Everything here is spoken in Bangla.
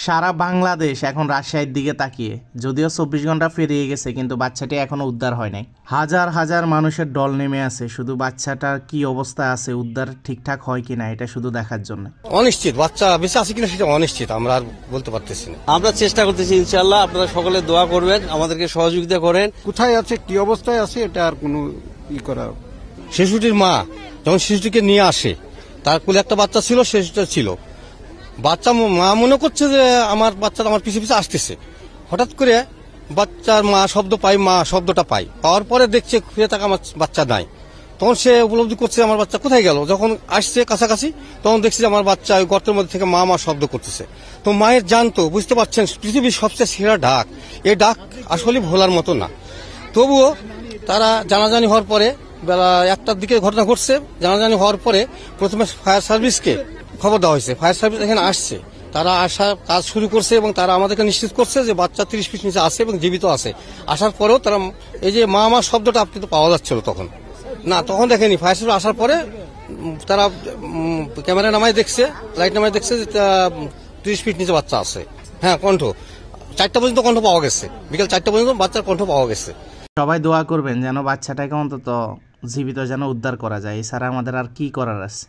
সারা বাংলাদেশ এখন রাজশাহীর দিকে তাকিয়ে, যদিও 24 ঘন্টা পেরিয়ে গেছে কিন্তু বাচ্চাটি এখনো উদ্ধার হয় নাই। হাজার হাজার মানুষের দল নেমে আছে শুধু বাচ্চাটার কি অবস্থা আছে, উদ্ধার ঠিকঠাক হয় কিনা এটা শুধু দেখার জন্য। অনিশ্চিত, বাচ্চা বেঁচে আছে কিনা সেটা অনিশ্চিত, আমরা আর বলতে পারতেছি না। আমরা চেষ্টা করতেছি, ইনশাআল্লাহ আপনারা সকলে দোয়া করবেন, আমাদেরকে সহযোগিতা করেন। কোথায় আছে, কি অবস্থায় আছে, এটা আর কোনো করা। শিশুটির মা যখন শিশুটিকে নিয়ে আসে, তার কোলে একটা বাচ্চা ছিল, শিশুটা ছিল। বাচ্চা মা মনে করছে যে আমার বাচ্চা আমার পিছে পিছে আসতেছে। হঠাৎ করে বাচ্চার মা শব্দ পাই, মা শব্দটা পাই, পাওয়ার পরে দেখছে ফিরে তাকে আমার বাচ্চা নাই। তখন সে উপলব্ধি করছে আমার বাচ্চা কোথায় গেল। যখন আসছে কাছাকাছি তখন দেখছি যে আমার বাচ্চা ওই গর্তের মধ্যে থেকে মা মা শব্দ করতেছে। তো মায়ের জানতো, বুঝতে পারছেন, পৃথিবীর সবচেয়ে সেরা ডাক, এই ডাক আসলে ভোলার মতো না। তবুও তারা জানাজানি হওয়ার পরে, বেলা 1টার দিকে ঘটনা ঘটছে, জানাজানি হওয়ার পরে প্রথমে ফায়ার সার্ভিসকে খবর দেওয়া হয়েছে। ফায়ার সার্ভিস এখানে আসছে, তারা আসার কাজ শুরু করছে এবং তারা আমাদেরকে নিশ্চিত করছে যে বাচ্চা 30 ফিট নিচে আছে এবং জীবিত আছে। আসার পরেও তারা এই যে মা মা শব্দটা আপনি তো পাওয়া যাচ্ছিল তখন না, তখন দেখেনি। ফায়ার সার্ভিস আসার পরে তারা ক্যামেরা নামায় দেখছে, লাইট নামায় দেখছে যে 30 ফিট নিচে বাচ্চা আছে। হ্যাঁ, কণ্ঠ 4টা পর্যন্ত কণ্ঠ পাওয়া গেছে, বিকেল 4টা পর্যন্ত বাচ্চার কণ্ঠ পাওয়া গেছে। সবাই দোয়া করবেন যেন বাচ্চাটাকে অন্তত জীবিত যেন উদ্ধার করা যায়, এছাড়া আমাদের আর কি করার আছে।